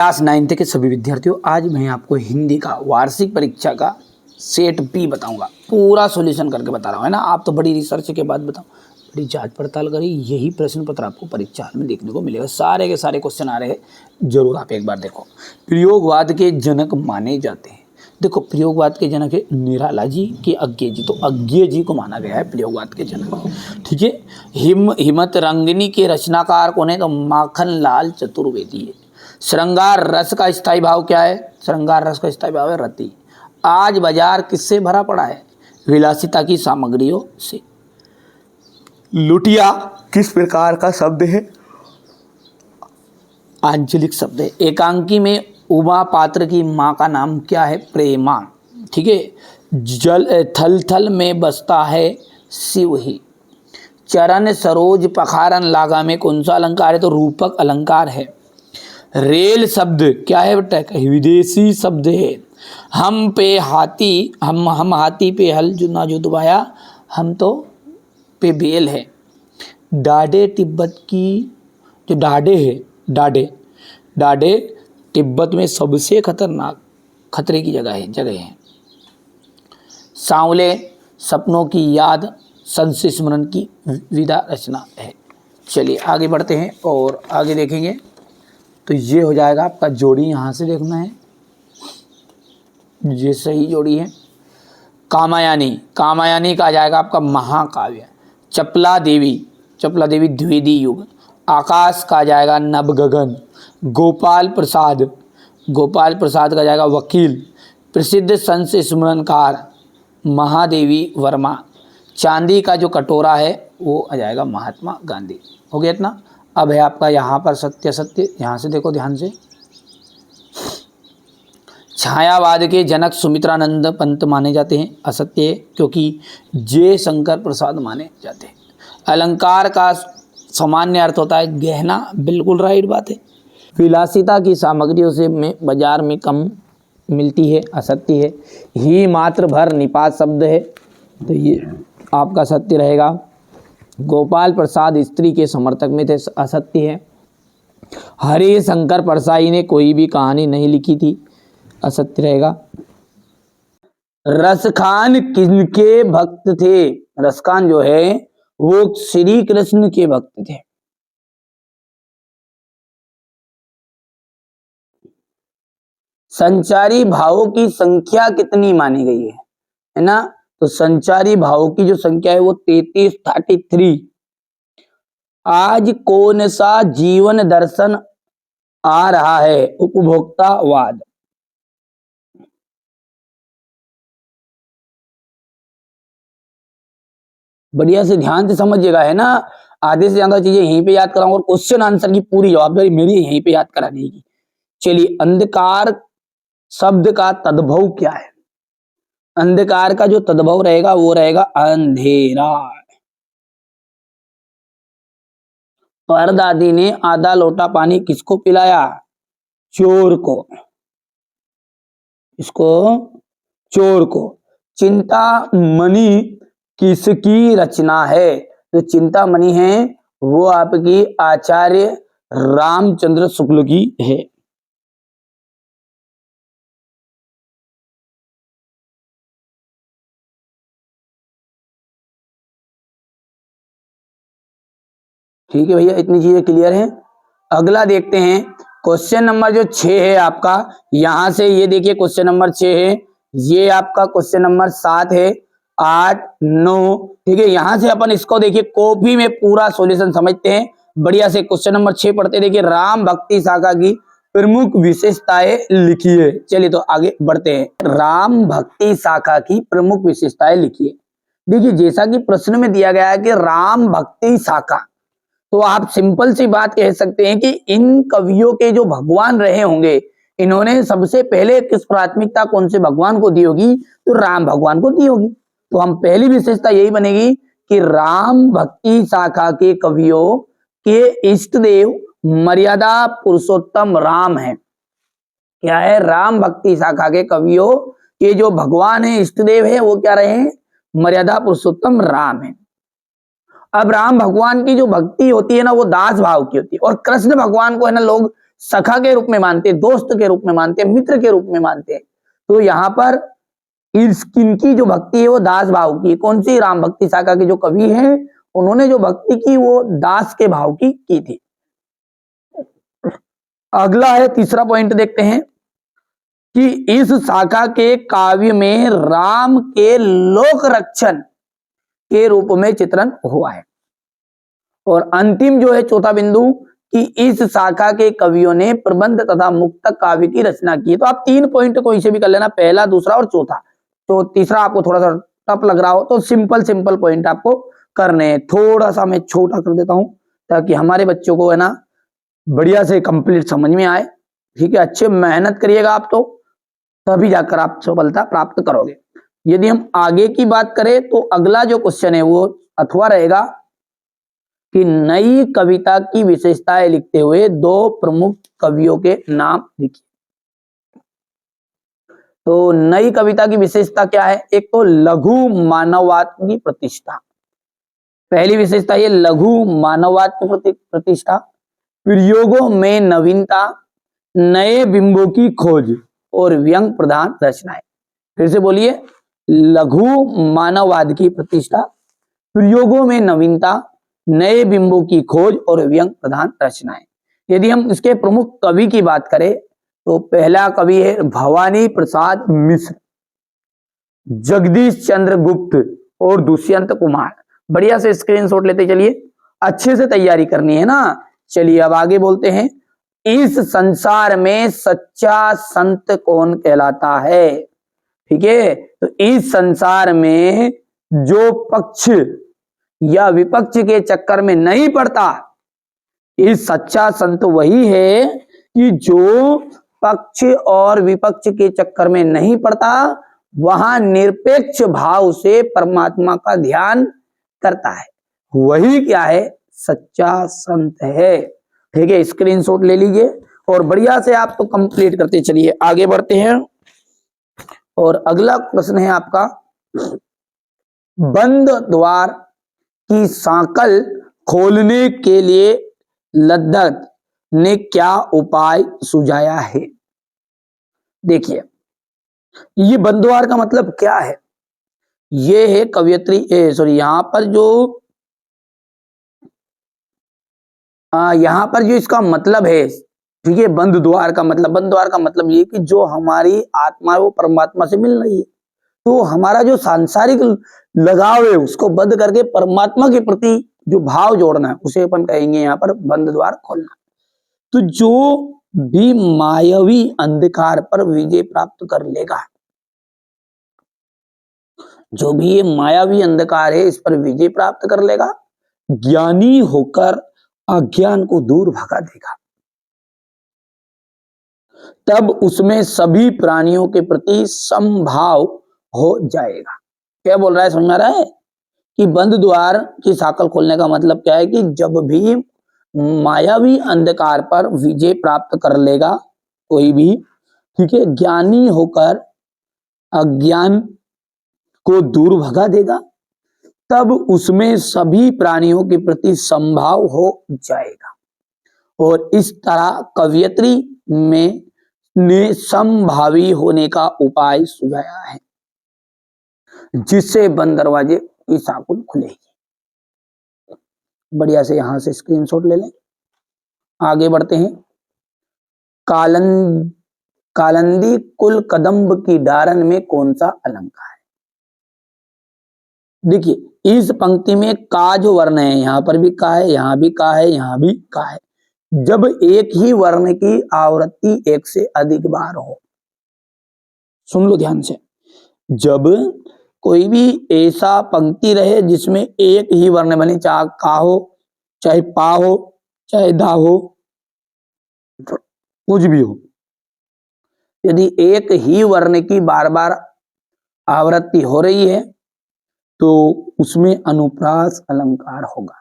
Class 9th के सभी विद्यार्थियों, आज मैं आपको हिंदी का वार्षिक परीक्षा का सेट बी बताऊंगा। पूरा सॉल्यूशन करके बता रहा हूँ, है ना। आप तो बड़ी रिसर्च के बाद बताओ, बड़ी जांच पड़ताल करी, यही प्रश्न पत्र आपको परीक्षा हाल में देखने को मिलेगा। सारे के सारे क्वेश्चन आ रहे हैं, जरूर आप एक बार देखो। प्रयोगवाद के जनक माने जाते हैं। देखो, प्रयोगवाद के जनक है निराला जी के अज्ञेय जी, तो अज्ञेय जी को माना गया है प्रयोगवाद के जनक। ठीक है। हिम्मत रंगिनी के रचनाकार कौन है? तो माखन लाल चतुर्वेदी है। श्रृंगार रस का स्थायी भाव क्या है? श्रृंगार रस का स्थायी भाव है रति। आज बाजार किससे भरा पड़ा है? विलासिता की सामग्रियों से। लुटिया किस प्रकार का शब्द है? आंचलिक शब्द है। एकांकी में उमा पात्र की माँ का नाम क्या है? प्रेमा। ठीक है। जल थल थल में बसता है शिव ही। चरण सरोज पखारन लागा में कौन सा अलंकार है? तो रूपक अलंकार है। रेल शब्द क्या है बेटा? विदेशी शब्द है। हम पे हाथी, हम हाथी पे हल जो ना जो दबाया, हम तो पे बेल है। डाडे तिब्बत की जो डाडे है, डाडे तिब्बत में सबसे खतरनाक खतरे की जगह है। सांवले सपनों की याद संशय स्मरण की विधा रचना है। चलिए आगे बढ़ते हैं और आगे देखेंगे। तो ये हो जाएगा आपका जोड़ी, यहाँ से देखना है, ये सही जोड़ी है। कामायनी का आ जाएगा आपका महाकाव्य। चपला देवी द्विवेदी युग। आकाश का आ जाएगा नवगगन। गोपाल प्रसाद का जाएगा वकील। प्रसिद्ध संत स्मरणकार महादेवी वर्मा। चांदी का जो कटोरा है वो आ जाएगा महात्मा गांधी। हो गया इतना। अब है आपका यहाँ पर सत्य, यहाँ से देखो ध्यान से। छायावाद के जनक सुमित्रानंद पंत माने जाते हैं, असत्य है, क्योंकि जय शंकर प्रसाद माने जाते हैं। अलंकार का सामान्य अर्थ होता है गहना, बिल्कुल राइट बात है। विलासिता की सामग्रियों से में बाजार में कम मिलती है, असत्य है। ही मात्र भर निपात शब्द है, तो ये आपका सत्य रहेगा। गोपाल प्रसाद स्त्री के समर्थक में थे, असत्य है। हरे शंकर परसाई ने कोई भी कहानी नहीं लिखी थी, असत्य रहेगा। रसखान किनके भक्त थे? रसखान जो है वो श्री कृष्ण के भक्त थे। संचारी भावों की संख्या कितनी मानी गई है ना? तो संचारी भावों की जो संख्या है वो 33। आज कौन सा जीवन दर्शन आ रहा है? उपभोक्तावाद। बढ़िया से ध्यान से समझिएगा, है ना। आधे से ज्यादा चीजें यहीं पे याद कराऊंगा और क्वेश्चन आंसर की पूरी जवाबदारी मेरी यहीं पे याद कराने की। चलिए, अंधकार शब्द का तद्भव क्या है? अंधकार का जो तद्भव रहेगा वो रहेगा अंधेरा। परदादी ने आधा लोटा पानी किसको पिलाया? चोर को। चोर को। चिंतामणि किसकी रचना है? जो चिंतामणि है वो आपकी आचार्य रामचंद्र शुक्ल की है। ठीक है भैया, इतनी चीजें क्लियर हैं। अगला देखते हैं, क्वेश्चन नंबर जो 6 है आपका, यहां से ये देखिए क्वेश्चन नंबर 6 है, ये आपका क्वेश्चन नंबर 7 है, 8, 9। ठीक है, यहां से अपन इसको देखिए कॉपी में पूरा सॉल्यूशन समझते हैं। बढ़िया से क्वेश्चन नंबर 6 पढ़ते। देखिए, राम भक्ति शाखा की प्रमुख विशेषताएं लिखिए। चलिए तो आगे बढ़ते हैं। राम भक्ति शाखा की प्रमुख विशेषताएं लिखिए। देखिए, जैसा कि प्रश्न में दिया गया है कि राम भक्ति शाखा, तो आप सिंपल सी बात कह सकते हैं कि इन कवियों के जो भगवान रहे होंगे, इन्होंने सबसे पहले किस प्राथमिकता कौन से भगवान को दी होगी? तो राम भगवान को दी होगी। तो हम पहली विशेषता यही बनेगी कि राम भक्ति शाखा के कवियों के इष्ट देव मर्यादा पुरुषोत्तम राम है। क्या है? राम भक्ति शाखा के कवियों के जो भगवान है, इष्ट देव है, वो क्या रहे हैं? मर्यादा पुरुषोत्तम राम है। अब राम भगवान की जो भक्ति होती है ना, वो दास भाव की होती है, और कृष्ण भगवान को है ना लोग सखा के रूप में मानते, दोस्त के रूप में मानते, मित्र के रूप में मानते हैं। तो यहाँ पर इनकी जो भक्ति है वो दास भाव की। कौन सी? राम भक्ति शाखा के जो कवि हैं उन्होंने जो भक्ति की वो दास के भाव की थी। अगला है तीसरा पॉइंट, देखते हैं कि इस शाखा के काव्य में राम के लोक रक्षण के रूप में चित्रण हुआ है। और अंतिम जो है चौथा बिंदु कि इस शाखा के कवियों ने प्रबंध तथा मुक्तक काव्य की रचना की। तो आप 3 पॉइंट को इसे भी कर लेना, पहला, दूसरा और चौथा। तो तीसरा आपको थोड़ा सा टफ लग रहा हो तो सिंपल पॉइंट आपको करने हैं। थोड़ा सा मैं छोटा कर देता हूं ताकि हमारे बच्चों को है ना बढ़िया से कंप्लीट समझ में आए। ठीक है, अच्छे मेहनत करिएगा आप तो तभी जाकर आप सफलता प्राप्त करोगे। यदि हम आगे की बात करें तो अगला जो क्वेश्चन है वो अथवा रहेगा कि नई कविता की विशेषताएं लिखते हुए 2 प्रमुख कवियों के नाम लिखिए। तो नई कविता की विशेषता क्या है? एक तो लघु मानववाद की प्रतिष्ठा, पहली विशेषता ये लघु मानववाद की प्रतिष्ठा, प्रयोगों में नवीनता, नए बिंबों की खोज और व्यंग प्रधान रचनाएं। फिर से बोलिए, लघु मानववाद की प्रतिष्ठा, प्रयोगों में नवीनता, नए बिंबों की खोज और व्यंग प्रधान रचनाएं। यदि हम इसके प्रमुख कवि की बात करें तो पहला कवि है भवानी प्रसाद मिश्र, जगदीश चंद्र गुप्त और दुष्यंत कुमार। बढ़िया से स्क्रीनशॉट लेते चलिए, अच्छे से तैयारी करनी है ना। चलिए अब आगे बोलते हैं, इस संसार में सच्चा संत कौन कहलाता है? ठीक है, तो इस संसार में जो पक्ष या विपक्ष के चक्कर में नहीं पड़ता, इस सच्चा संत वही है कि जो पक्ष और विपक्ष के चक्कर में नहीं पड़ता, वहां निरपेक्ष भाव से परमात्मा का ध्यान करता है, वही क्या है? सच्चा संत है। ठीक है, स्क्रीनशॉट ले लीजिए और बढ़िया से आप तो कंप्लीट करते चलिए। आगे बढ़ते हैं और अगला प्रश्न है आपका, बंद द्वार की सांकल खोलने के लिए लद्दत ने क्या उपाय सुझाया है? देखिए, ये बंद द्वार का मतलब क्या है? ये है कवयित्री यहां पर जो यहां पर जो इसका मतलब है, ठीक है, बंद द्वार का मतलब ये कि जो हमारी आत्मा है वो परमात्मा से मिल रही है, तो हमारा जो सांसारिक लगाव है उसको बंद करके परमात्मा के प्रति जो भाव जोड़ना है उसे अपन कहेंगे यहाँ पर बंद द्वार खोलना। तो जो भी मायावी अंधकार पर विजय प्राप्त कर लेगा, जो भी ये मायावी अंधकार है इस पर विजय प्राप्त कर लेगा, ज्ञानी होकर अज्ञान को दूर भगा देगा, तब उसमें सभी प्राणियों के प्रति समभाव हो जाएगा। क्या बोल रहा है, समझ में आ रहा है कि बंद द्वार की साकल खोलने का मतलब क्या है कि जब भी मायावी अंधकार पर विजय प्राप्त कर लेगा कोई भी, ठीक है, ज्ञानी होकर अज्ञान को दूर भगा देगा, तब उसमें सभी प्राणियों के प्रति समभाव हो जाएगा। और इस तरह कवयित्री में ने समभावी होने का उपाय सुझाया है, जिससे बंद दरवाजे की साकुल खुलेगी। बढ़िया से यहां से स्क्रीनशॉट ले लें। आगे बढ़ते हैं, कालंदी कुल कदम्ब की डारन में कौन सा अलंकार है? देखिए, इस पंक्ति में का जो वर्ण है, यहां पर भी का है, यहां भी का है, यहां भी का है। जब एक ही वर्ण की आवृत्ति एक से अधिक बार हो, सुन लो ध्यान से, जब कोई भी ऐसा पंक्ति रहे जिसमें एक ही वर्ण बने, चाहे का हो, चाहे पा हो, चाहे दा हो, कुछ भी हो, यदि एक ही वर्ण की बार बार आवृत्ति हो रही है तो उसमें अनुप्रास अलंकार होगा।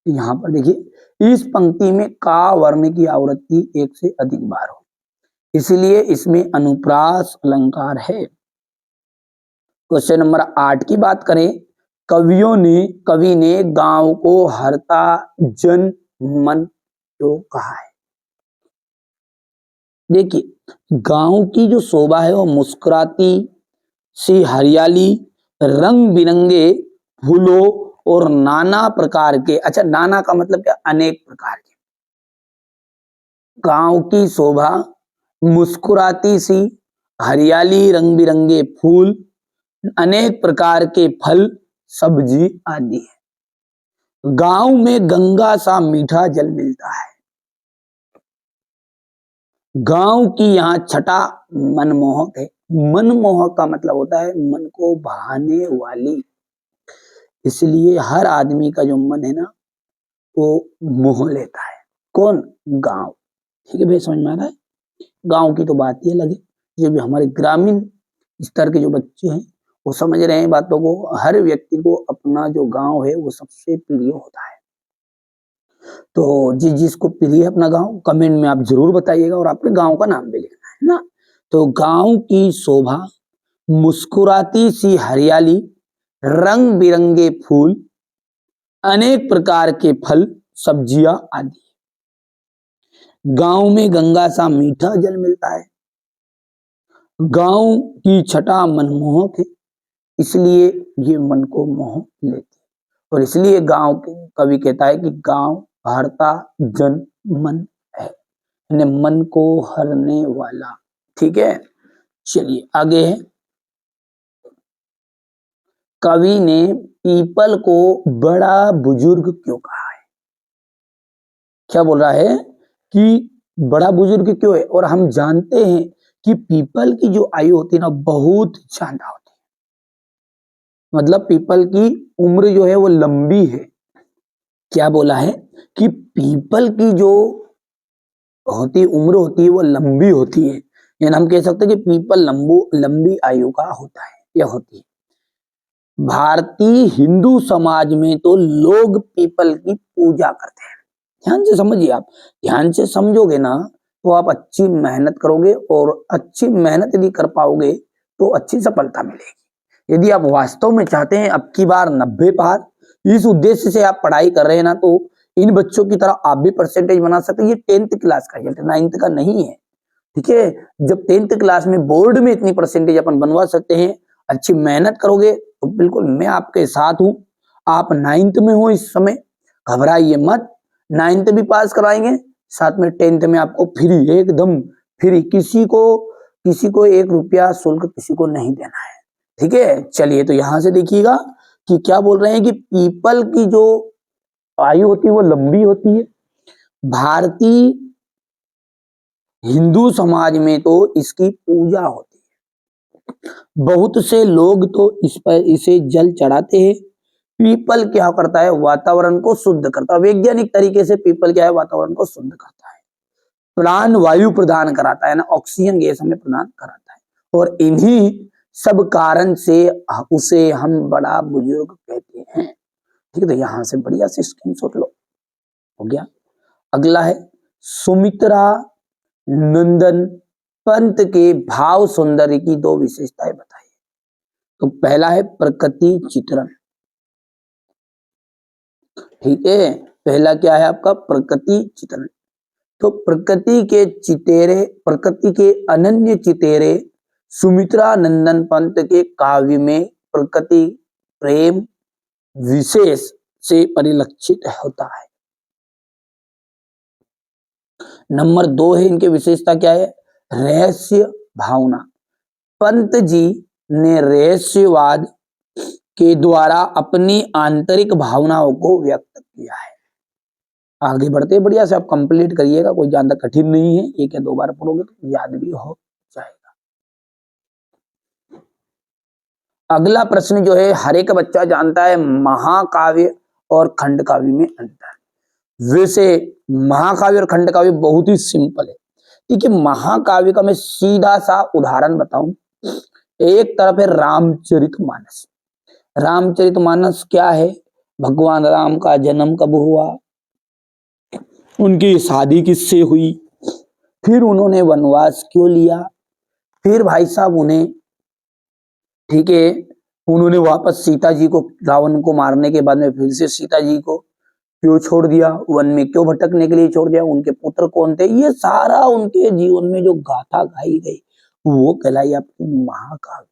यहां पर देखिए, इस पंक्ति में का वर्ण की आवृत्ति एक से अधिक बार हो, इसलिए इसमें अनुप्रास अलंकार है। क्वेश्चन नंबर 8 की बात करें, कवि ने गांव को हरता जन मन क्यों कहा है? देखिए गांव की जो शोभा है वो मुस्कुराती सी हरियाली, रंग बिरंगे फूलों और नाना प्रकार के, अच्छा नाना का मतलब क्या, अनेक प्रकार के, गांव की शोभा मुस्कुराती सी हरियाली, रंग बिरंगे फूल, अनेक प्रकार के फल, सब्जी आदि है। गांव में गंगा सा मीठा जल मिलता है। गांव की यहाँ छटा मनमोहक है। मनमोहक का मतलब होता है मन को भाने वाली, इसलिए हर आदमी का जो मन है ना वो मोह लेता है। कौन? गांव। ठीक है भाई, समझ में आ रहा है? गांव की तो बात ही अलग है। जो भी हमारे ग्रामीण स्तर के जो बच्चे हैं वो समझ रहे हैं बातों को। हर व्यक्ति को अपना जो गांव है वो सबसे प्रिय होता है। तो जिसको प्रिय है अपना गांव, कमेंट में आप जरूर बताइएगा और आपके गांव का नाम भी लिखना है ना। तो गांव की शोभा मुस्कुराती सी हरियाली, रंग बिरंगे फूल, अनेक प्रकार के फल, सब्जियां आदि। गांव में गंगा सा मीठा जल मिलता है। गांव की छटा मनमोहक है, इसलिए ये मन को मोह लेती है। और इसलिए गांव के कवि कहता है कि गांव हरता जन मन है, यानी मन को हरने वाला। ठीक है, चलिए आगे है। कवि ने पीपल को बड़ा बुजुर्ग क्यों कहा है? क्या बोल रहा है कि बड़ा बुजुर्ग क्यों है? और हम जानते हैं कि पीपल की जो आयु होती है ना बहुत ज्यादा होती है, मतलब पीपल की उम्र जो है वो लंबी है। क्या बोला है कि पीपल की जो उम्र होती है वो लंबी होती है, यानी हम कह सकते हैं कि पीपल लंबी आयु का होता है या होती है। भारतीय हिंदू समाज में तो लोग पीपल की पूजा करते हैं। ध्यान से समझिए, आप ध्यान से समझोगे ना तो आप अच्छी मेहनत करोगे, और अच्छी मेहनत यदि कर पाओगे तो अच्छी सफलता मिलेगी। यदि आप वास्तव में चाहते हैं अब की बार 90 पार, इस उद्देश्य से आप पढ़ाई कर रहे हैं ना, तो इन बच्चों की तरह आप भी परसेंटेज बना सकते हैं। ये 10th क्लास का रिजल्ट, 9th का नहीं है। ठीक है, जब 10th क्लास में बोर्ड में इतनी परसेंटेज अपन बनवा सकते हैं, अच्छी मेहनत करोगे तो बिल्कुल मैं आपके साथ हूं। आप 9th में हो इस समय, घबराइए मत, 9th भी पास कराएंगे, साथ में 10th में आपको फ्री, एकदम फ्री, किसी को 1 रुपया शुल्क किसी को नहीं देना है। ठीक है, चलिए तो यहां से देखिएगा कि क्या बोल रहे हैं कि पीपल की जो आयु होती है वो लंबी होती है। भारतीय हिंदू समाज में तो इसकी पूजा होती है। बहुत से लोग तो इसे जल चढ़ाते हैं। पीपल क्या करता है? वातावरण को शुद्ध करता है। वैज्ञानिक तरीके से पीपल क्या है? वातावरण को शुद्ध करता है, प्राण वायु प्रदान कराता है ना, ऑक्सीजन गैस हमें प्रदान कराता है। और इन्हीं सब कारण से उसे हम बड़ा बुजुर्ग कहते हैं। ठीक है, तो यहां से बढ़िया से स्क्रीनशॉट लो, हो गया। अगला है सुमित्रा नंदन पंत के भाव सौंदर्य की 2 विशेषताएं बताइए। तो पहला है प्रकृति चित्रण। ठीक है, पहला क्या है आपका? प्रकृति चित्रण। तो प्रकृति के अनन्य चितेरे सुमित्रा नंदन पंत के काव्य में प्रकृति प्रेम विशेष से परिलक्षित होता है। नंबर 2 है इनके विशेषता क्या है? रहस्य भावना। पंत जी ने रहस्यवाद के द्वारा अपनी आंतरिक भावनाओं को व्यक्त किया है। आगे बढ़ते बढ़िया से आप कंप्लीट करिएगा, कोई ज्यादा कठिन नहीं है, 1 या 2 बार पढ़ोगे तो याद भी हो जाएगा। अगला प्रश्न जो है हर एक बच्चा जानता है, महाकाव्य और खंड काव्य में अंतर। वैसे महाकाव्य और खंड काव्य बहुत ही सिंपल है। ठीक है, महाकाव्य का मैं सीधा सा उदाहरण बताऊं। एक तरफ है रामचरितमानस। रामचरितमानस क्या है? भगवान राम का जन्म कब हुआ, उनकी शादी किससे हुई, फिर उन्होंने वनवास क्यों लिया, फिर भाई साहब उन्हें, ठीक है, उन्होंने वापस सीता जी को, रावण को मारने के बाद में फिर से सीता जी को क्यों छोड़ दिया, वन में क्यों भटकने के लिए छोड़ दिया, उनके पुत्र कौन थे, ये सारा उनके जीवन में जो गाथा गाई गई वो कहलाई आपकी महाकाव्य।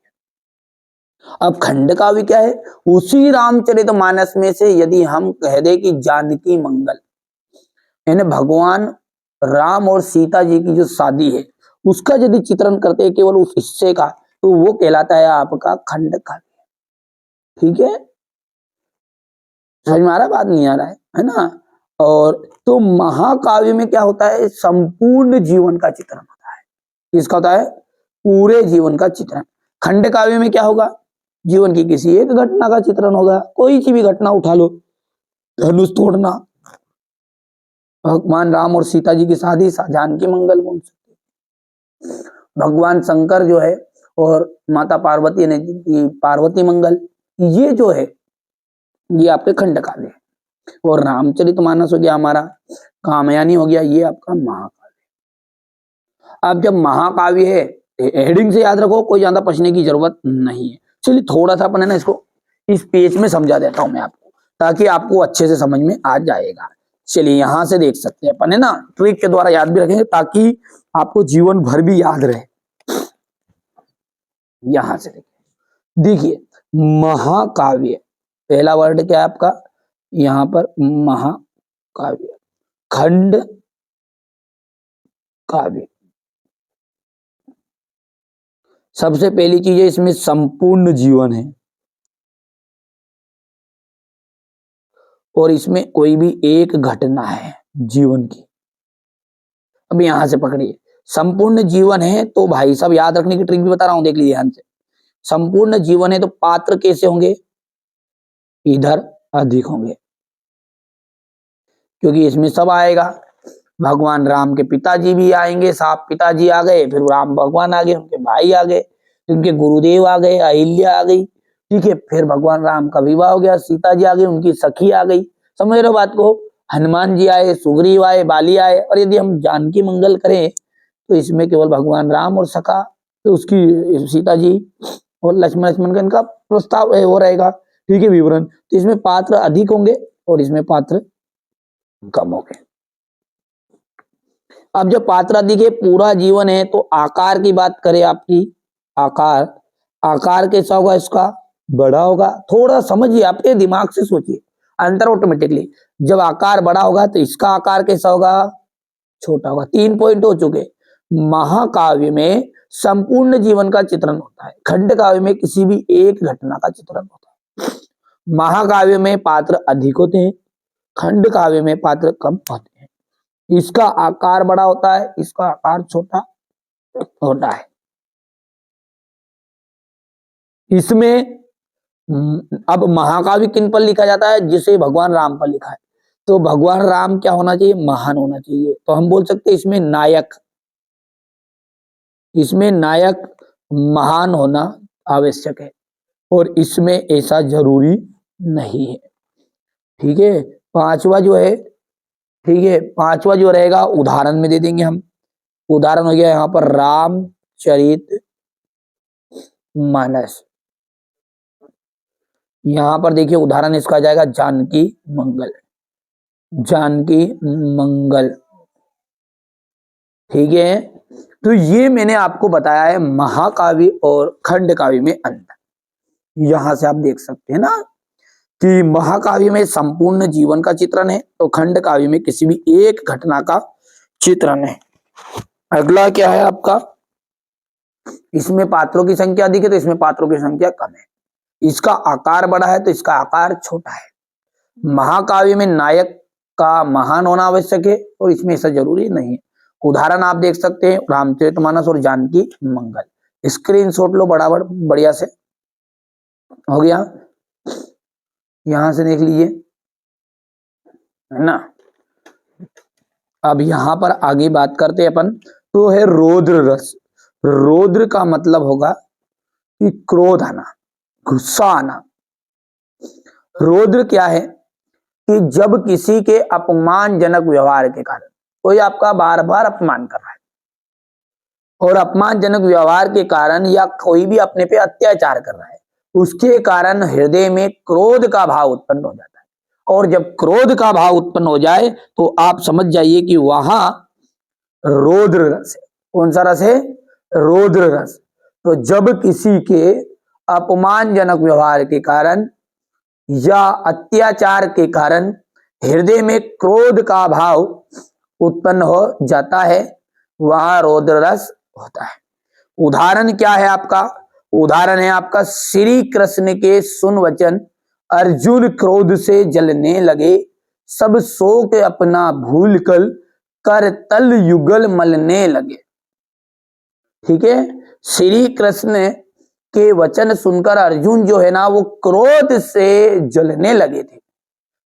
अब खंड काव्य क्या है, उसी रामचरितमानस में से यदि हम कह दे कि जानकी मंगल, यानी भगवान राम और सीता जी की जो शादी है उसका यदि चित्रण करते हैं केवल उस हिस्से का, तो वो कहलाता है आपका खंड काव्य। ठीक है, समझ में आ रहा है, बात नहीं आ रहा है ना। और तो महाकाव्य में क्या होता है, संपूर्ण जीवन का चित्रण होता है। किसका होता है, पूरे जीवन का चित्रण। खंड काव्य में क्या होगा, जीवन की किसी एक घटना का चित्रण होगा। कोई सी भी घटना उठा लो, धनुष तोड़ना, भगवान राम और सीता जी की शादी, जानकी मंगल बोल सकते, भगवान शंकर जो है और माता पार्वती ने पार्वती मंगल, ये जो है ये आपके खंड काव्य है। और रामचरितमानस हो गया हमारा, कामयानी हो गया, ये आपका महाकाव्य। अब जब महाकाव्य है, हेडिंग से याद रखो, कोई ज्यादा पढ़ने की जरूरत नहीं है। चलिए थोड़ा सा अपन है ना इसको इस पेज में समझा देता हूं मैं आपको, ताकि आपको अच्छे से समझ में आ जाएगा। चलिए यहां से देख सकते हैं अपन है ना, ट्रिक के द्वारा याद भी रखेंगे ताकि आपको जीवन भर भी याद रहे। यहां से देखिए महाकाव्य, पहला वर्ड क्या है आपका यहां पर, महाकाव्य, खंड काव्य। सबसे पहली चीज है इसमें संपूर्ण जीवन है, और इसमें कोई भी एक घटना है जीवन की। अब यहां से पकड़िए, संपूर्ण जीवन है तो भाई सब याद रखने की ट्रिक भी बता रहा हूं, देख लीजिए ध्यान से। संपूर्ण जीवन है तो पात्र कैसे होंगे, इधर अधिक होंगे, क्योंकि इसमें सब आएगा। भगवान राम के पिताजी भी आएंगे, साहब पिताजी आ गए, फिर राम भगवान आ गए, उनके भाई आ गए, उनके गुरुदेव आ गए, अहिल्या आ गई, ठीक है, फिर भगवान राम का विवाह हो गया, सीता जी आ गई, उनकी सखी आ गई, समझ रहे हो बात को, हनुमान जी आए, सुग्रीव आए, बाली आए। और यदि हम जानकी मंगल करें तो इसमें केवल भगवान राम और सखा, तो उसकी सीता जी और लक्ष्मण का इनका प्रस्ताव वो रहेगा, ठीक है, विवरण। तो इसमें पात्र अधिक होंगे और इसमें पात्र कम होंगे। अब जब पात्र अधिक है, पूरा जीवन है, तो आकार की बात करें आपकी, आकार कैसा होगा इसका, बड़ा होगा। थोड़ा समझिए, आपके दिमाग से सोचिए, अंतर ऑटोमेटिकली। जब आकार बड़ा होगा तो इसका आकार कैसा होगा, छोटा होगा। 3 पॉइंट हो चुके। महाकाव्य में संपूर्ण जीवन का चित्रण होता है, खंड काव्य में किसी भी एक घटना का चित्रण होता है। महाकाव्य में पात्र अधिक होते हैं, खंड काव्य में पात्र कम होते हैं। इसका आकार बड़ा होता है, इसका आकार छोटा होता है। इसमें अब महाकाव्य किन पर लिखा जाता है, जिसे भगवान राम पर लिखा है, तो भगवान राम क्या होना चाहिए, महान होना चाहिए। तो हम बोल सकते हैं इसमें नायक महान होना आवश्यक है, और इसमें ऐसा जरूरी नहीं है। ठीक है, पांचवा जो है, ठीक है, पांचवा जो रहेगा उदाहरण में दे देंगे हम। उदाहरण हो गया यहाँ पर रामचरित मानस, यहां पर देखिए उदाहरण इसका आ जाएगा जानकी मंगल, जानकी मंगल, ठीक है। तो ये मैंने आपको बताया है महाकाव्य और खंड काव्य में अंतर। यहां से आप देख सकते हैं ना कि महाकाव्य में संपूर्ण जीवन का चित्रण है, तो खंड काव्य में किसी भी एक घटना का चित्रण है। अगला क्या है आपका, इसमें पात्रों की संख्या अधिक है तो इसमें पात्रों की संख्या कम है। इसका आकार बड़ा है तो इसका आकार छोटा है। महाकाव्य में नायक का महान होना आवश्यक है और इसमें ऐसा जरूरी नहीं है। उदाहरण आप देख सकते हैं रामचरितमानस और जानकी मंगल। स्क्रीनशॉट लो बराबर बढ़िया से, हो गया, यहां से देख लीजिए, है ना। अब यहां पर आगे बात करते हैं अपन, तो है रौद्र रस। रौद्र का मतलब होगा कि क्रोध आना, गुस्सा आना। रौद्र क्या है कि जब किसी के अपमानजनक व्यवहार के कारण, कोई आपका बार बार अपमान कर रहा है और अपमानजनक व्यवहार के कारण, या कोई भी अपने पे अत्याचार कर रहा है, उसके कारण हृदय में क्रोध का भाव उत्पन्न हो जाता है और जब क्रोध का भाव उत्पन्न हो जाए तो आप समझ जाइए कि वहां रौद्र रस है। कौन सा रस है? रौद्र रस। तो जब किसी के अपमानजनक व्यवहार के कारण या अत्याचार के कारण हृदय में क्रोध का भाव उत्पन्न हो जाता है, वहां रौद्र रस होता है। उदाहरण क्या है आपका? उदाहरण है आपका श्री कृष्ण के सुन वचन, अर्जुन क्रोध से जलने लगे, सब शोक अपना भूल कर तल युगल मलने लगे। ठीक है, श्री कृष्ण के वचन सुनकर अर्जुन जो है ना वो क्रोध से जलने लगे थे,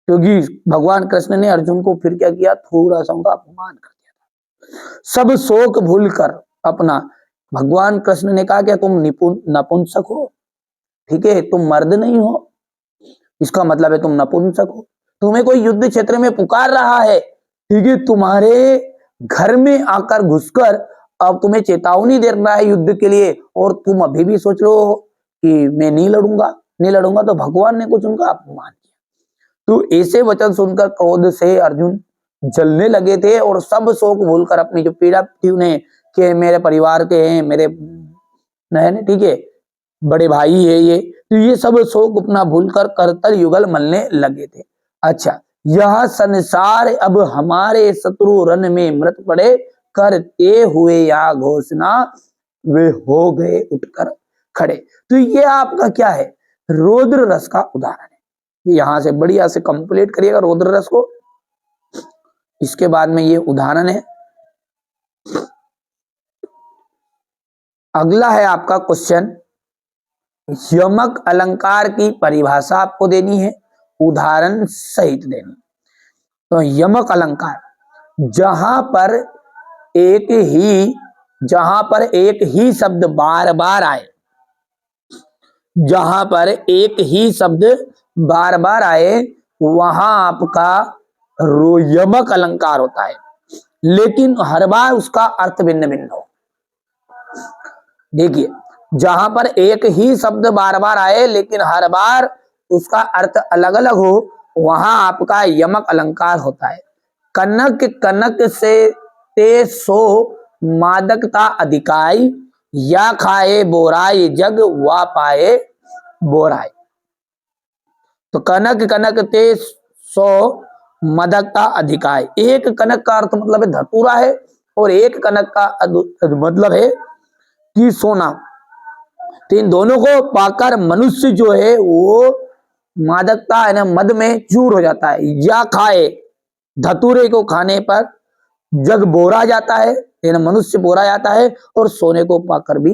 क्योंकि भगवान कृष्ण ने अर्जुन को फिर क्या किया? थोड़ा सा उनका अपमान कर दिया था। सब शोक भूलकर अपना, भगवान कृष्ण ने कहा कि तुम नपुंसक हो, ठीक है, तुम मर्द नहीं हो, इसका मतलब है तुम नपुंसक हो। तुम्हें कोई युद्ध क्षेत्र में पुकार रहा है, ठीक है, तुम्हारे घर में आकर घुसकर अब तुम्हें चेतावनी दे रहा है युद्ध के लिए, और तुम अभी भी सोच लो कि मैं नहीं लड़ूंगा, तो भगवान ने कुछ उनका अपमान किया। तो ऐसे वचन सुनकर क्रोध से अर्जुन जलने लगे थे और सब शोक भूलकर अपनी जो पीड़ा थी उन्हें, कि मेरे परिवार के हैं, मेरे ठीक है, बड़े भाई है ये, तो ये सब शोक अपना भूलकर करतल युगल मलने लगे थे। अच्छा, यह संसार अब हमारे शत्रु रण में मृत पड़े, करते हुए यह घोषणा वे हो गए उठकर खड़े। तो ये आपका क्या है? रौद्र रस का उदाहरण है। यहां से बढ़िया से कंप्लीट करिएगा रौद्र रस को। इसके बाद में ये उदाहरण है। अगला है आपका क्वेश्चन, यमक अलंकार की परिभाषा आपको देनी है, उदाहरण सहित देनी। तो यमक अलंकार, जहां पर एक ही शब्द बार बार आए, जहां पर एक ही शब्द बार बार आए, वहां आपका यमक अलंकार होता है, लेकिन हर बार उसका अर्थ भिन्न भिन्न हो। देखिए, जहां पर एक ही शब्द बार बार आए लेकिन हर बार उसका अर्थ अलग अलग हो, वहां आपका यमक अलंकार होता है। कनक कनक से ते सो मादकता अधिकाई, या खाए बोराई जग वा पाए बोराई। तो कनक कनक ते सो मादकता अधिकाई, एक कनक का अर्थ मतलब है धतूरा है, और एक कनक का मतलब है कि सोना। तो इन दोनों को पाकर मनुष्य जो है वो मादकता है ना, मद में चूर हो जाता है। या खाए, धतूरे को खाने पर जग बोरा जाता है, मनुष्य बोरा जाता है, और सोने को पाकर भी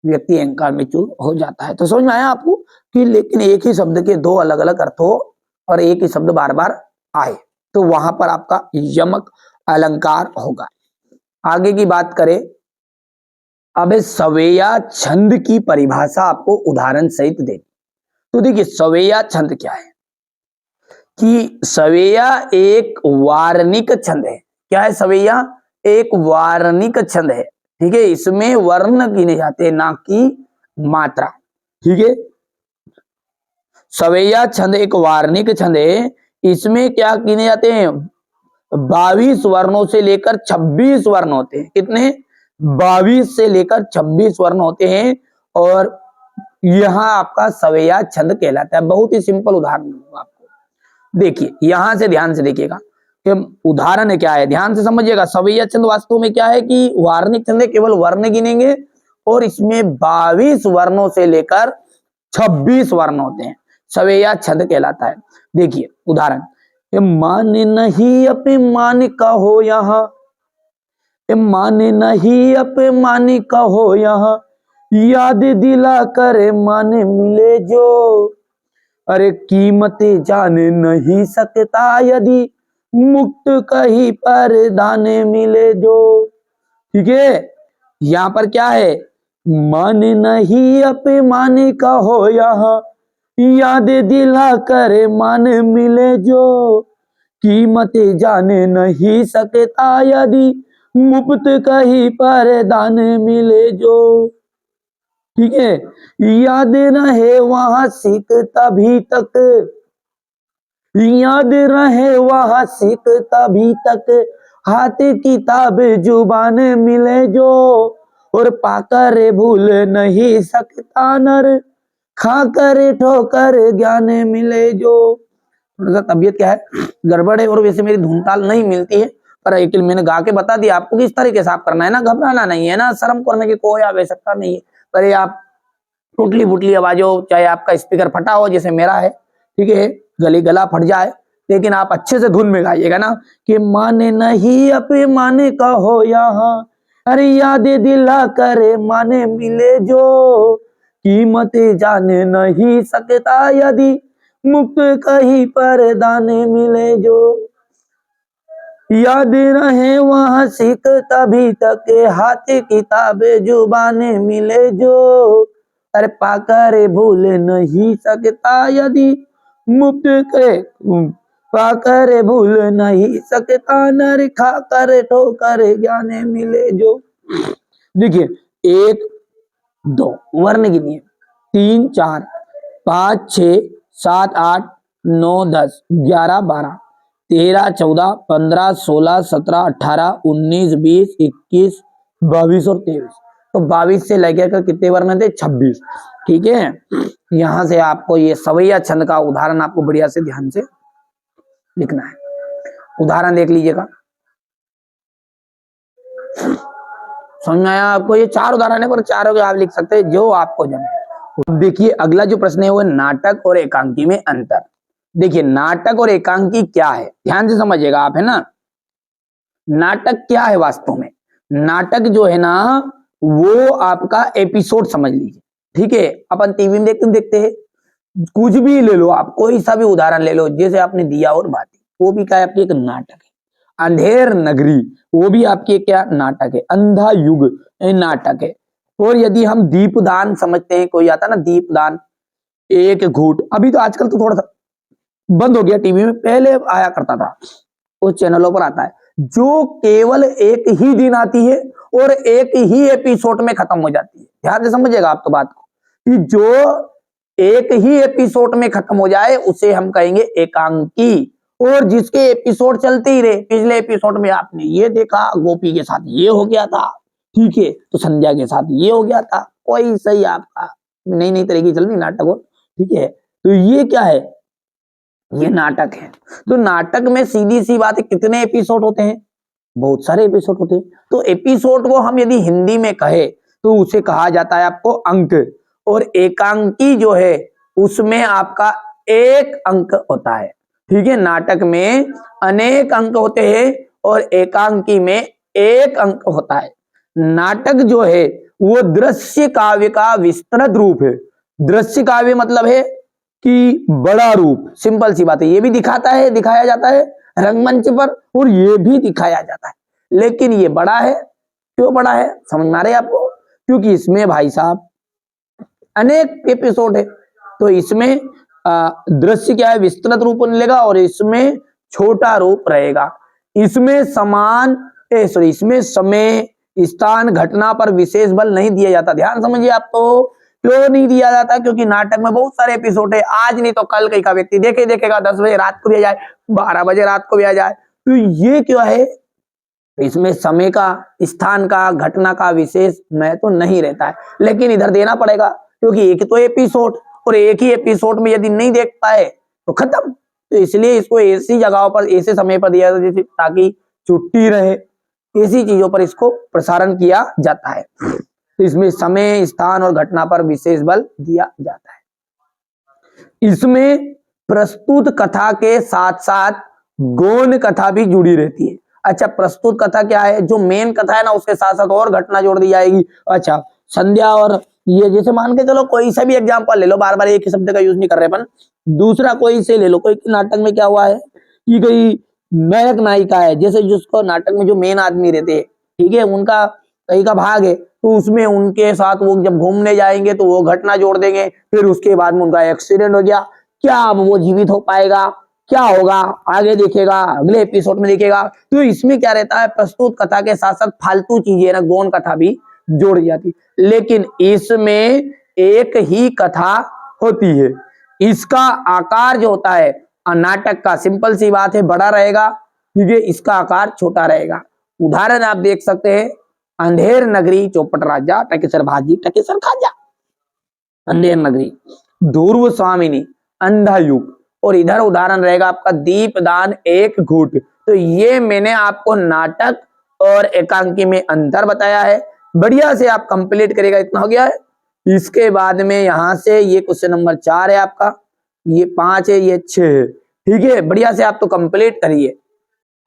व्यक्ति अहंकार में चूर हो जाता है। तो समझ में आया आपको कि लेकिन एक ही शब्द के दो अलग अलग अर्थ हो और एक ही शब्द बार बार आए, तो वहां पर आपका यमक अलंकार होगा। आगे की बात करें, अब सवेया छंद की परिभाषा आपको उदाहरण सहित दे। तो देखिए, सवेया छंद क्या है? कि सवेया एक वार्णिक छंद है। क्या है सवेया? एक वार्णिक छंद है, ठीक है, इसमें वर्ण गिने जाते हैं, ना कि मात्रा। ठीक है, सवेया छंद एक वार्णिक छंद है, इसमें क्या गिने जाते हैं? 22 वर्णों से लेकर 26 वर्ण होते हैं। कितने? 22 से लेकर 26 वर्ण होते हैं, और यहां आपका सवेया छंद कहलाता है। बहुत ही सिंपल उदाहरण दूंगा आपको। देखिए, यहां से ध्यान से देखिएगा कि उदाहरण क्या है, ध्यान से समझिएगा। सवेया छंद वास्तव में क्या है कि वार्णिक छंद है, केवल वर्ण गिनेंगे, और इसमें 22 वर्णों से लेकर 26 वर्ण होते हैं, सवेया छंद कहलाता है। देखिए उदाहरण, मान नहीं अपमान कहो यहाँ, मान नहीं अपमान कहो यहाँ, याद दिला करे मान मिले जो, अरे कीमत जान नहीं सकता यदि मुक्त कहीं पर दान मिले जो। ठीक है, यहां पर क्या है? मान नहीं अपमान कहो यहाँ, याद दिला करे मान मिले जो, कीमत जाने नहीं सकता यदि मुफ्त कहीं पर दान मिले जो। ठीक है, याद रहे वहां सीख तभी तक, याद रहे वह सीख तभी तक हाथ किताब जुबान मिले जो, और पाकर भूल नहीं सकता नर, खाकर ठोकर ज्ञान मिले जो। थोड़ा सा तबीयत क्या है, गड़बड़ है, और वैसे मेरी धुन ताल नहीं मिलती है, पर एक मैंने गा के बता दिया आपको किस तरीके से आप करना है ना, घबराना नहीं है ना, शर्म करने की कोई आवश्यकता नहीं है। पर ये आप टूटली फुटली आवाज हो, चाहे आपका स्पीकर फटा हो जैसे मेरा है, ठीक है, गला फट जाए, लेकिन आप अच्छे से धुन में गाइएगा ना, कि माने नहीं अपने माने का हो यहाँ, अरे याद दिला करे माने मिले जो, कीमत जान नहीं सकता यदि मुक्त कहीं पर दाने मिले जो, याद रहे वहां सीख तभी तक हाथ किताबे जुबाने मिले जो, अरे पाकर भूल नहीं सकता यदि मुक्त के, पाकर भूल नहीं सकता नर, खाकर ठोकर ज्ञाने मिले जो। देखिए 1 2 वर्ण गिनिए, 3 4 5 6 7 8 9 10 11 12 13 14 15 16 17 18 19 20 21 22 और 23, तो 22 से लेकर कितने वर्ण थे, 26। ठीक है, यहां से आपको ये सवैया छंद का उदाहरण आपको बढ़िया से ध्यान से लिखना है। उदाहरण देख लीजिएगा, समझ में आया आपको? ये 4 उदाहरण है, पर चारों के आप लिख सकते हैं जो आपको जमे। देखिए अगला जो प्रश्न है वो नाटक और एकांकी में अंतर। देखिए नाटक और एकांकी क्या है, ध्यान से समझिएगा आप, है ना। नाटक क्या है वास्तव में, नाटक जो है ना वो आपका एपिसोड समझ लीजिए। ठीक है, अपन टीवी में देखते हैं, कुछ भी ले लो आप, कोई सा भी उदाहरण ले लो, जैसे आपने दिया और बाती, वो भी क्या है, आपकी एक नाटक है। अंधेर नगरी, वो भी आपकी क्या नाटक है। अंधा युग नाटक है। और यदि हम दीपदान समझते हैं, कोई आता ना दीपदान, एक घूट, अभी तो आजकल तो थोड़ा सा बंद हो गया, टीवी में पहले आया करता था, उस चैनलों पर आता है, जो केवल एक ही दिन आती है और एक ही एपिसोड में खत्म हो जाती है। ध्यान से समझिएगा आप तो बात को, कि जो एक ही एपिसोड में खत्म हो जाए उसे हम कहेंगे एकांकी, और जिसके एपिसोड चलते ही रहे, पिछले एपिसोड में आपने ये देखा गोपी के साथ ये हो गया था, ठीक है, तो संध्या के साथ ये हो गया था, कोई सही आपका नई नई तरह की चल रही नाटक हो, ठीक है, तो ये क्या है, ये नाटक है। तो नाटक में सीधी सी बात है, कितने एपिसोड होते हैं, बहुत सारे एपिसोड होते हैं। तो एपिसोड को हम यदि हिंदी में कहे तो उसे कहा जाता है आपको अंक, और एकांकी जो है उसमें आपका एक अंक होता है। ठीक है, नाटक में अनेक अंक होते हैं और एकांकी में एक अंक होता है। नाटक जो है वो दृश्य काव्य का विस्तृत रूप है। दृश्य काव्य मतलब है कि बड़ा रूप, सिंपल सी बात है, ये भी दिखाता है, दिखाया जाता है रंगमंच पर, और ये भी दिखाया जाता है, लेकिन ये बड़ा है। क्यों बड़ा है, समझ में आ रही है आपको? क्योंकि इसमें भाई साहब अनेक एपिसोड है, तो इसमें दृश्य क्या है, विस्तृत रूप मिलेगा, और इसमें छोटा रूप रहेगा। इसमें इसमें समय स्थान घटना पर विशेष बल नहीं दिया जाता। ध्यान समझिए आप, तो क्यों नहीं दिया जाता, क्योंकि नाटक में बहुत सारे एपिसोड है, आज नहीं तो कल कई का व्यक्ति देखेगा 10 बजे रात को भी आ जाए, 12 बजे रात को भी आ जाए, तो ये क्या है, इसमें समय का स्थान का घटना का विशेष महत्व तो नहीं रहता है, लेकिन इधर देना पड़ेगा, क्योंकि एक तो एपिसोड, और एक ही एपिसोड में यदि नहीं देख पाए तो खत्म। तो इसलिए इसको ऐसी जगहों पर ऐसे समय पर दिया जाता है ताकि छुट्टी रहे, ऐसी चीजों पर इसको प्रसारण किया जाता है। तो इसमें समय स्थान और घटना पर विशेष बल दिया जाता है। इसमें प्रस्तुत कथा के साथ साथ गौण कथा भी जुड़ी रहती है। अच्छा, प्रस्तुत कथा क्या है, जो मेन कथा है ना उसके साथ साथ और घटना जोड़ दी जाएगी। अच्छा, संध्या और ये, जैसे मान के चलो कोई सा भी एग्जांपल ले लो, बार बार एक ही शब्द का यूज नहीं कर रहे अपन, दूसरा कोई से ले लो, कोई नाटक में क्या हुआ है कि कोई नायक नायिका है, जैसे जिसको नाटक में जो मेन आदमी रहते हैं, ठीक है, उनका कहीं का भाग है, तो उसमें उनके साथ वो जब घूमने जाएंगे तो वो घटना जोड़ देंगे, फिर उसके बाद में उनका एक्सीडेंट हो गया, क्या अब वो जीवित हो पाएगा, क्या होगा आगे देखेगा, अगले एपिसोड में देखेगा। तो इसमें क्या रहता है, प्रस्तुत कथा के साथ साथ फालतू चीजें ना गौण कथा भी जोड़ी जाती, लेकिन इसमें एक ही कथा होती है। इसका आकार जो होता है नाटक का सिंपल सी बात है बड़ा रहेगा, ठीक है, इसका आकार छोटा रहेगा। उदाहरण आप देख सकते हैं, अंधेर नगरी चौपट राजा, टकेसर भाजी टकेसर खाजा। अंधेर नगरी, ध्रुव स्वामिनी, अंधा युग। और इधर उदाहरण रहेगा आपका दीपदान एक घूट। तो ये मैंने आपको नाटक और एकांकी में अंतर बताया है, बढ़िया से आप कंप्लीट करेगा। इतना हो गया है। इसके बाद में यहां से ये क्वेश्चन नंबर 4 है आपका, ये 5 है, ये 6 है, ठीक है, बढ़िया से आप तो कंप्लीट करिए।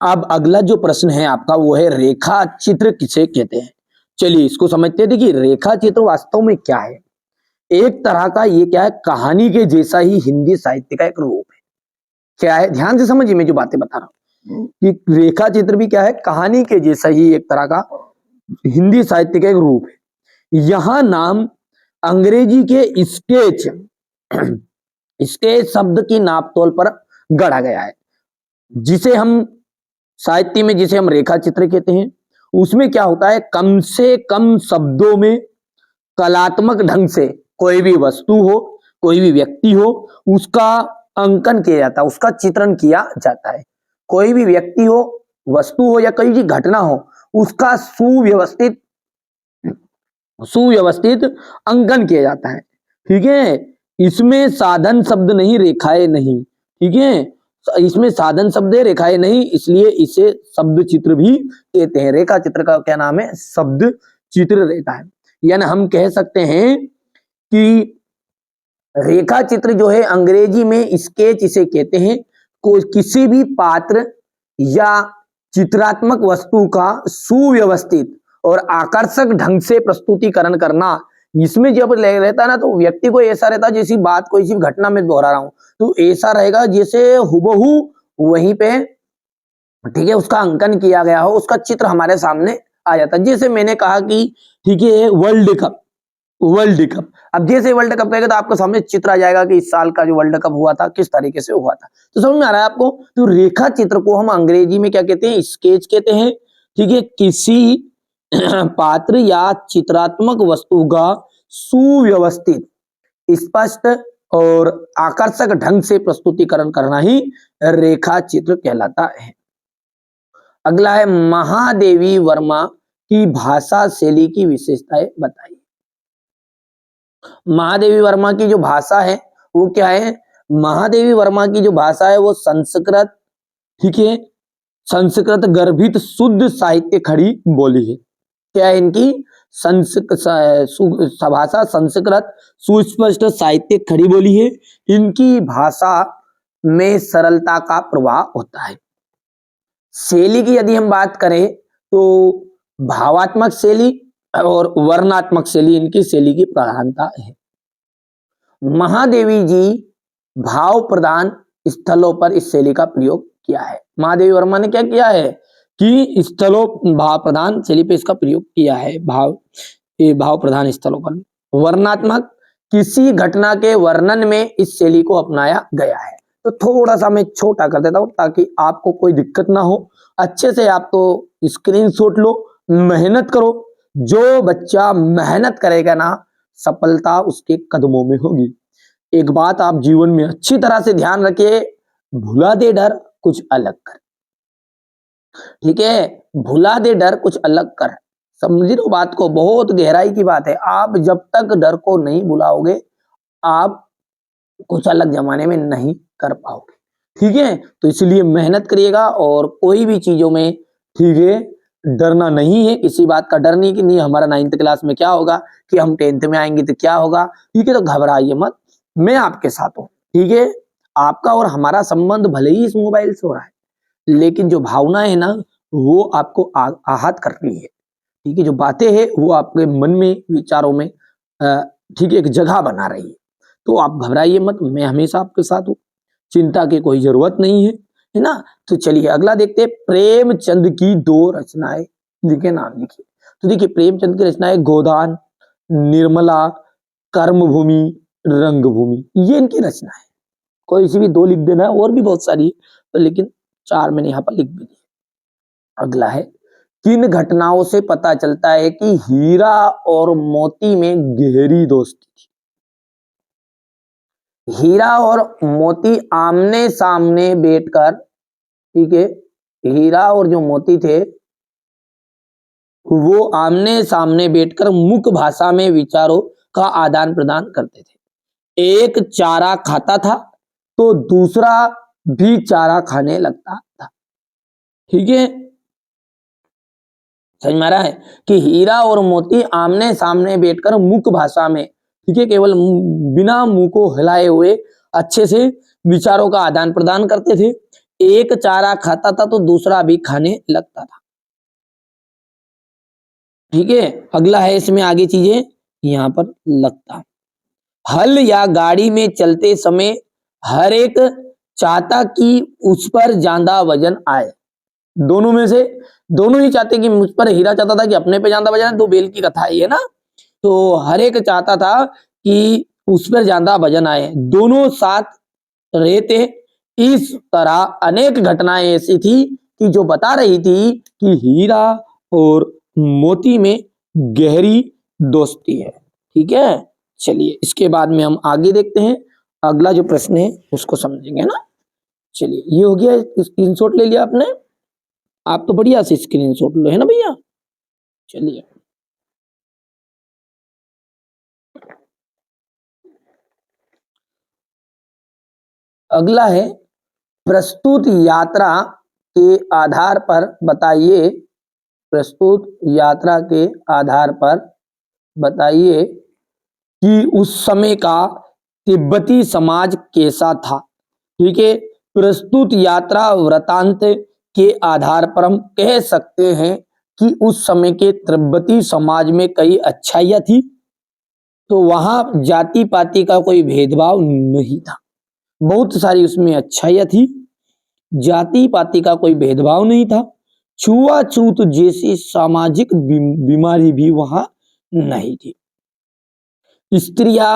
अब अगला जो प्रश्न है आपका वो है रेखा चित्र किसे कहते हैं। चलिए इसको समझते हैं। देखिए रेखा चित्र वास्तव में क्या है, एक तरह का ये क्या है, कहानी के जैसा ही हिंदी साहित्य का एक रूप है। क्या है, ध्यान से समझिए मैं जो बातें बता रहा हूं कि रेखा चित्र भी क्या है, कहानी के जैसा ही एक तरह का हिंदी साहित्य का एक रूप है। यहां नाम अंग्रेजी के स्केच स्केच शब्द की नापतोल पर गढ़ा गया है, जिसे हम साहित्य में जिसे हम रेखा चित्र कहते हैं। उसमें क्या होता है, कम से कम शब्दों में कलात्मक ढंग से कोई भी वस्तु हो, कोई भी व्यक्ति हो, उसका अंकन किया जाता है, उसका चित्रण किया जाता है। कोई भी व्यक्ति हो, वस्तु हो या कोई भी घटना हो, उसका सुव्यवस्थित अंकन किया जाता है, ठीक है। इसमें साधन शब्द नहीं, रेखाएं नहीं, ठीक है, इसमें साधन शब्द है, रेखाएं नहीं, इसलिए इसे शब्द चित्र भी कहते हैं। रेखा चित्र का क्या नाम है, शब्द चित्र रहता है। यानी हम कह सकते हैं कि रेखा चित्र जो है अंग्रेजी में स्केच इसे कहते हैं। कोई किसी भी पात्र या चित्रात्मक वस्तु का सुव्यवस्थित और आकर्षक ढंग से प्रस्तुतिकरण करना। इसमें जब रहता है ना, तो व्यक्ति को ऐसा रहता है जैसी बात कोई सी घटना में दोहरा रहा हूं, तो ऐसा रहेगा जैसे हुबहू वहीं पे, ठीक है, उसका अंकन किया गया हो, उसका चित्र हमारे सामने आ जाता है। जैसे मैंने कहा कि ठीक है वर्ल्ड कप, अब जैसे वर्ल्ड कप कहेगा तो आपके सामने चित्र आ जाएगा कि इस साल का जो वर्ल्ड कप हुआ था किस तरीके से हुआ था। तो समझ में आ रहा है आपको। तो रेखा चित्र को हम अंग्रेजी में क्या कहते हैं, स्केच कहते हैं, ठीक है। किसी पात्र या चित्रात्मक वस्तु का सुव्यवस्थित, स्पष्ट और आकर्षक ढंग से प्रस्तुतिकरण करना ही रेखा चित्र कहलाता है। अगला है महादेवी वर्मा की भाषा शैली की विशेषताएं बताइए। महादेवी वर्मा की जो भाषा है वो क्या है, महादेवी वर्मा की जो भाषा है वो संस्कृत, ठीक है, संस्कृत गर्भित शुद्ध साहित्य खड़ी बोली है। क्या है इनकी भाषा, संस्कृत सुस्पष्ट साहित्य खड़ी बोली है। इनकी भाषा में सरलता का प्रभाव होता है। शैली की यदि हम बात करें तो भावात्मक शैली और वर्णात्मक शैली इनकी शैली की प्रधानता है। महादेवी जी भाव प्रधान स्थलों पर इस शैली का प्रयोग किया है। महादेवी वर्मा ने क्या किया है कि स्थलों भाव प्रधान शैली पे इसका प्रयोग किया है, भाव प्रधान स्थलों पर। वर्णात्मक, किसी घटना के वर्णन में इस शैली को अपनाया गया है। तो थोड़ा सा मैं छोटा कर देता हूं ताकि आपको कोई दिक्कत ना हो। अच्छे से आप तो स्क्रीनशॉट लो, मेहनत करो। जो बच्चा मेहनत करेगा ना, सफलता उसके कदमों में होगी। एक बात आप जीवन में अच्छी तरह से ध्यान रखिए, भुला दे डर कुछ अलग कर, ठीक है, भुला दे डर कुछ अलग कर। समझ लो बात को, बहुत गहराई की बात है। आप जब तक डर को नहीं भुलाओगे, आप कुछ अलग जमाने में नहीं कर पाओगे, ठीक है। तो इसलिए मेहनत करिएगा और कोई भी चीजों में, ठीक है, डरना नहीं है। किसी बात का डर नहीं कि नहीं हमारा 9th क्लास में क्या होगा, कि हम 10th में आएंगे तो क्या होगा, ठीक है। तो घबराइए मत, मैं आपके साथ हूं, ठीक है। आपका और हमारा संबंध भले ही इस मोबाइल से हो रहा है, लेकिन जो भावना है ना वो आपको आहत कर रही है, ठीक है। जो बातें हैं वो आपके मन में, विचारों में, ठीक है, एक जगह बना रही है। तो आप घबराइए मत, मैं हमेशा आपके साथ हूँ, चिंता की कोई जरूरत नहीं है ना। तो चलिए अगला देखते हैं, प्रेमचंद की 2 रचनाएं लिखे, नाम लिखिए। तो देखिए प्रेमचंद की रचनाएं गोदान, निर्मला, कर्मभूमि, रंगभूमि, ये इनकी रचना है। कोई सी भी 2 लिख देना, और भी बहुत सारी है, तो लेकिन 4 मैंने यहाँ पर लिख भी दी। अगला है, किन घटनाओं से पता चलता है कि हीरा और मोती में गहरी दोस्ती थी। हीरा और मोती आमने सामने बैठकर, ठीक है, हीरा और जो मोती थे वो आमने सामने बैठकर मुख्य भाषा में विचारों का आदान प्रदान करते थे। एक चारा खाता था तो दूसरा भी चारा खाने लगता था। ठीक है, समझ में आ रहा है कि हीरा और मोती आमने सामने बैठकर मुख्य भाषा में, ठीक है, केवल बिना मुंह को हिलाए हुए अच्छे से विचारों का आदान प्रदान करते थे। एक चारा खाता था तो दूसरा भी खाने लगता था। ठीक है, अगला है इसमें आगे चीजें यहां पर लगता। हल या गाड़ी में चलते समय हर एक चाहता कि उस पर ज्यादा वजन आए। दोनों में से दोनों ही चाहते कि मुझ पर, हीरा चाहता था कि अपने पे ज्यादा वजन है, दो बैल की कथा है ना, तो हर एक चाहता था कि उस पर ज्यादा वजन आए, दोनों साथ रहते। इस तरह अनेक घटनाएं ऐसी थी कि जो बता रही थी कि हीरा और मोती में गहरी दोस्ती है। ठीक है, चलिए इसके बाद में हम आगे देखते हैं, अगला जो प्रश्न है उसको समझेंगे ना। चलिए, ये हो गया, स्क्रीनशॉट ले लिया आपने, आप तो बढ़िया से स्क्रीनशॉट लो, है ना भैया। चलिए, अगला है, प्रस्तुत यात्रा के आधार पर बताइए, प्रस्तुत यात्रा के आधार पर बताइए कि उस समय का तिब्बती समाज कैसा था। ठीक है, प्रस्तुत यात्रा वृतांत के आधार पर हम कह सकते हैं कि उस समय के तिब्बती समाज में कई अच्छाइयां थी, तो वहां जाति पाति का कोई भेदभाव नहीं था, बहुत सारी उसमें अच्छाइयां थी, जाति पाति का कोई भेदभाव नहीं था, छुआछूत जैसी सामाजिक बीमारी भी वहां नहीं थी। स्त्रियां